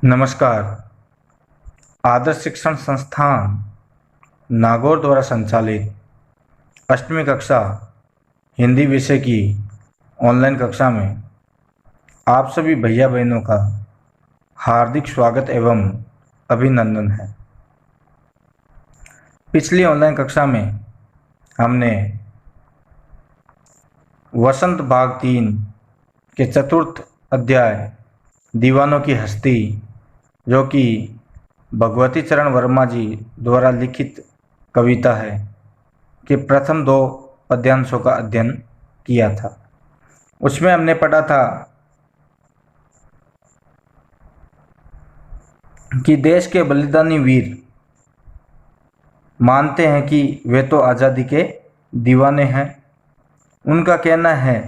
नमस्कार। आदर्श शिक्षण संस्थान नागौर द्वारा संचालित 8वीं कक्षा हिंदी विषय की ऑनलाइन कक्षा में आप सभी भैया बहनों का हार्दिक स्वागत एवं अभिनंदन है। पिछली ऑनलाइन कक्षा में हमने वसंत भाग 3 के चतुर्थ अध्याय दीवानों की हस्ती, जो कि भगवती चरण वर्मा जी द्वारा लिखित कविता है, के प्रथम 2 पद्यांशों का अध्ययन किया था। उसमें हमने पढ़ा था कि देश के बलिदानी वीर मानते हैं कि वे तो आज़ादी के दीवाने हैं। उनका कहना है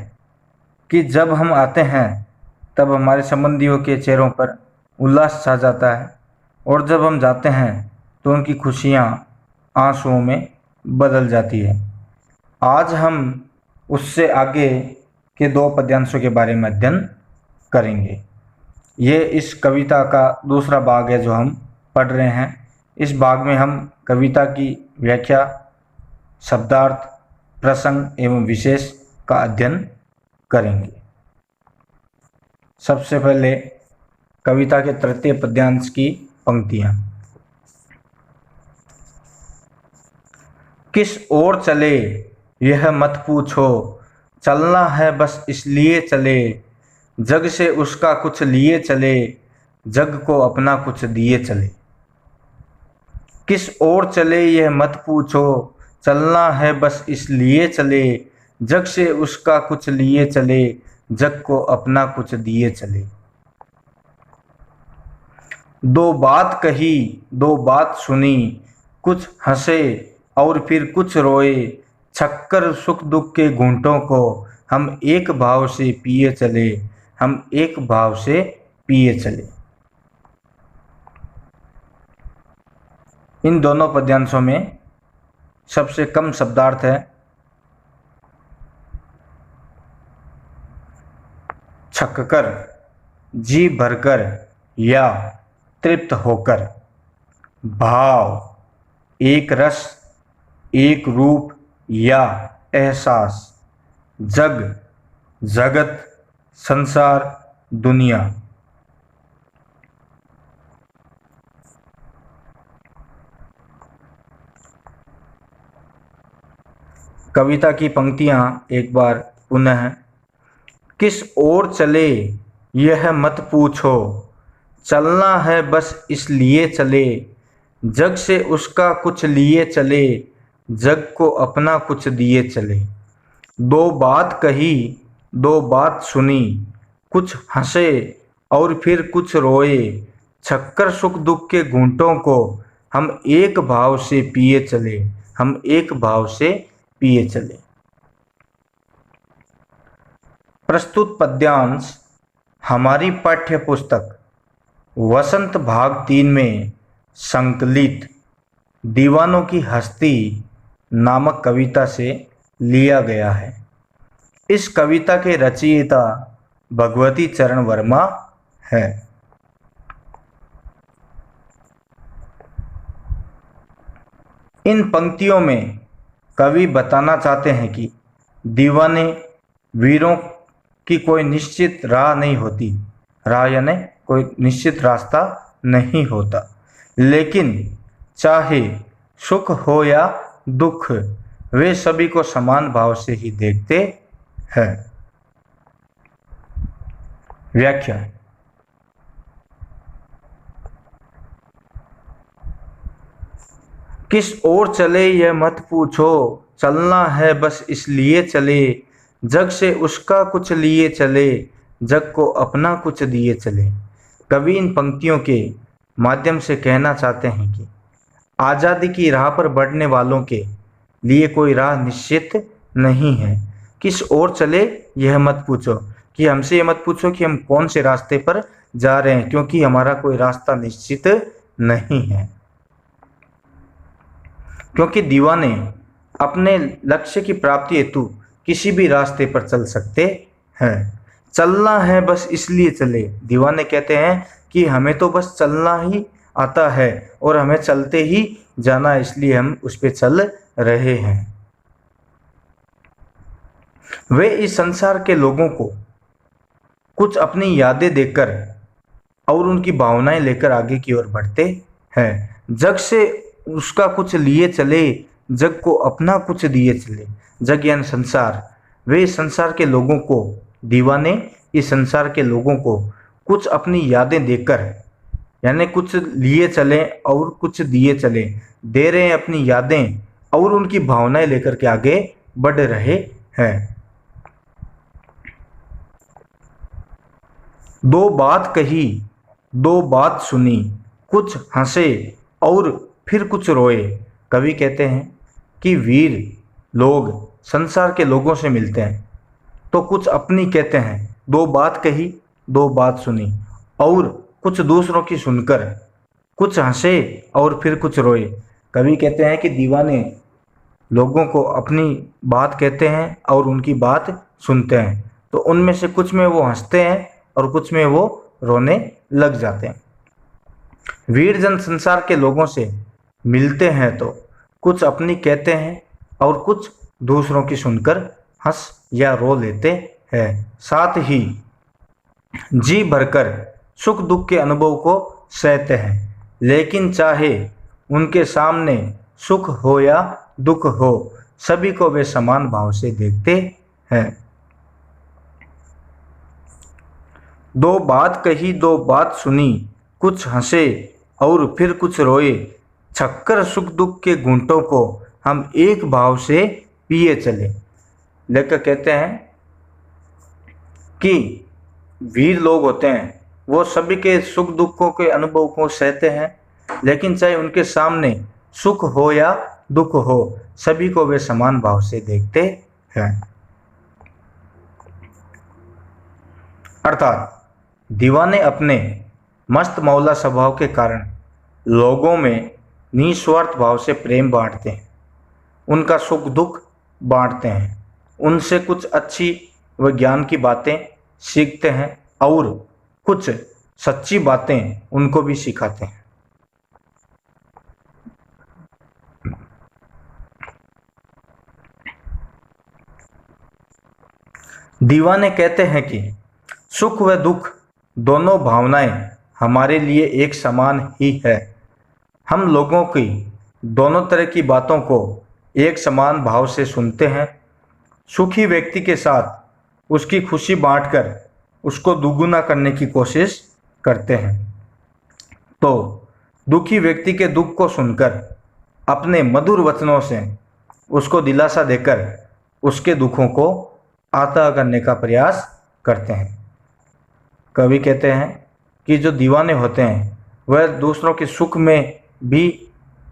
कि जब हम आते हैं तब हमारे संबंधियों के चेहरों पर उल्लास छा जाता है और जब हम जाते हैं तो उनकी खुशियाँ आंसुओं में बदल जाती है। आज हम उससे आगे के 2 पद्यांशों के बारे में अध्ययन करेंगे। ये इस कविता का दूसरा भाग है जो हम पढ़ रहे हैं। इस भाग में हम कविता की व्याख्या, शब्दार्थ, प्रसंग एवं विशेष का अध्ययन करेंगे। सबसे पहले कविता के तृतीय पद्यांश की पंक्तियां। किस ओर चले यह मत पूछो, चलना है बस इसलिए चले, जग से उसका कुछ लिए चले, जग को अपना कुछ दिए चले। किस ओर चले यह मत पूछो, चलना है बस इसलिए चले, जग से उसका कुछ लिए चले, जग को अपना कुछ दिए चले। 2 बात कही 2 बात सुनी, कुछ हंसे और फिर कुछ रोए, छक्कर सुख दुख के घूंटों को हम एक भाव से पिए चले, हम एक भाव से पिए चले। इन दोनों पद्यांशों में सबसे कम शब्दार्थ है छक्कर, जी भरकर या तृप्त होकर। भाव, एक रस, एक रूप या एहसास। जग, जगत, संसार, दुनिया। कविता की पंक्तियां एक बार पुनः। किस ओर चले यह मत पूछो, चलना है बस इसलिए चले, जग से उसका कुछ लिए चले, जग को अपना कुछ दिए चले। 2 बात कही 2 बात सुनी, कुछ हंसे और फिर कुछ रोए, छक्कर सुख दुख के घूंटों को हम एक भाव से पिए चले, हम एक भाव से पिए चले। प्रस्तुत पद्यांश हमारी पाठ्य पुस्तक वसंत भाग 3 में संकलित दीवानों की हस्ती नामक कविता से लिया गया है। इस कविता के रचयिता भगवती चरण वर्मा है। इन पंक्तियों में कवि बताना चाहते हैं कि दीवाने वीरों की कोई निश्चित राह नहीं होती, राह यानी कोई निश्चित रास्ता नहीं होता, लेकिन चाहे सुख हो या दुख वे सभी को समान भाव से ही देखते हैं। व्याख्या। किस ओर चले यह मत पूछो, चलना है बस इसलिए चले, जग से उसका कुछ लिए चले, जग को अपना कुछ दिए चले। कवि इन पंक्तियों के माध्यम से कहना चाहते हैं कि आज़ादी की राह पर बढ़ने वालों के लिए कोई राह निश्चित नहीं है। किस ओर चले यह मत पूछो, कि हमसे ये मत पूछो कि हम कौन से रास्ते पर जा रहे हैं, क्योंकि हमारा कोई रास्ता निश्चित नहीं है। क्योंकि दीवाने अपने लक्ष्य की प्राप्ति हेतु किसी भी रास्ते पर चल सकते हैं। चलना है बस इसलिए चले। दीवाने कहते हैं कि हमें तो बस चलना ही आता है और हमें चलते ही जाना है, इसलिए हम उस पे चल रहे हैं। वे इस संसार के लोगों को कुछ अपनी यादें देकर और उनकी भावनाएं लेकर आगे की ओर बढ़ते हैं। जग से उसका कुछ लिए चले, जग को अपना कुछ दिए चले। जग यानी संसार। वे इस संसार के लोगों को, दीवाने इस संसार के लोगों को कुछ अपनी यादें देकर, यानी कुछ लिए चले और कुछ दिए चले, दे रहे हैं अपनी यादें और उनकी भावनाएं लेकर के आगे बढ़ रहे हैं। दो बात कही, दो बात सुनी, कुछ हंसे और फिर कुछ रोए। कवि कहते हैं कि वीर लोग संसार के लोगों से मिलते हैं तो कुछ अपनी कहते हैं, दो बात कही, दो बात सुनी, और कुछ दूसरों की सुनकर कुछ हंसे और फिर कुछ रोए। कवि कहते हैं कि दीवाने लोगों को अपनी बात कहते हैं और उनकी बात सुनते हैं, तो उनमें से कुछ में वो हंसते हैं और कुछ में वो रोने लग जाते हैं। वीरजन संसार के लोगों से मिलते हैं तो कुछ अपनी कहते हैं और कुछ दूसरों की सुनकर हंस या रो लेते हैं। साथ ही जी भरकर सुख दुख के अनुभव को सहते हैं, लेकिन चाहे उनके सामने सुख हो या दुख हो, सभी को वे समान भाव से देखते हैं। दो बात कही, दो बात सुनी, कुछ हंसे और फिर कुछ रोए, छक्कर सुख दुख के घूंटों को हम एक भाव से पिए चले। लेखक कहते हैं कि वीर लोग होते हैं वो सभी के सुख दुखों के अनुभव को सहते हैं, लेकिन चाहे उनके सामने सुख हो या दुख हो, सभी को वे समान भाव से देखते हैं। अर्थात दीवाने अपने मस्त मौला स्वभाव के कारण लोगों में निस्वार्थ भाव से प्रेम बांटते हैं, उनका सुख दुख बांटते हैं, उनसे कुछ अच्छी व ज्ञान की बातें सीखते हैं और कुछ सच्ची बातें उनको भी सिखाते हैं। दीवाने कहते हैं कि सुख व दुख दोनों भावनाएं हमारे लिए एक समान ही है। हम लोगों की दोनों तरह की बातों को एक समान भाव से सुनते हैं। सुखी व्यक्ति के साथ उसकी खुशी बांटकर उसको दुगुना करने की कोशिश करते हैं, तो दुखी व्यक्ति के दुख को सुनकर अपने मधुर वचनों से उसको दिलासा देकर उसके दुखों को आता करने का प्रयास करते हैं। कवि कहते हैं कि जो दीवाने होते हैं वह दूसरों के सुख में भी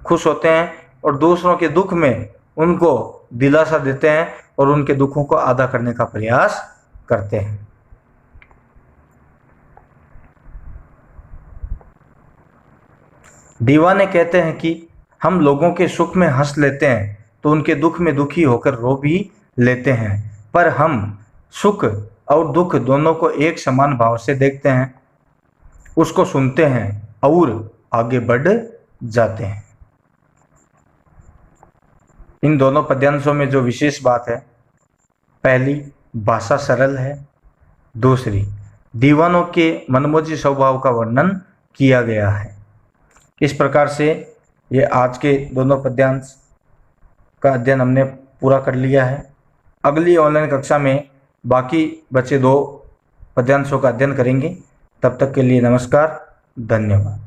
खुश होते हैं और दूसरों के दुख में उनको दिलासा देते हैं और उनके दुखों को आदा करने का प्रयास करते हैं। दीवाने कहते हैं कि हम लोगों के सुख में हंस लेते हैं तो उनके दुख में दुखी होकर रो भी लेते हैं, पर हम सुख और दुख दोनों को एक समान भाव से देखते हैं, उसको सुनते हैं और आगे बढ़ जाते हैं। इन दोनों पद्यांशों में जो विशेष बात है, पहली भाषा सरल है, दूसरी दीवानों के मनमोजी स्वभाव का वर्णन किया गया है। इस प्रकार से ये आज के दोनों पद्यांश का अध्ययन हमने पूरा कर लिया है। अगली ऑनलाइन कक्षा में बाकी बचे 2 पद्यांशों का अध्ययन करेंगे। तब तक के लिए नमस्कार, धन्यवाद।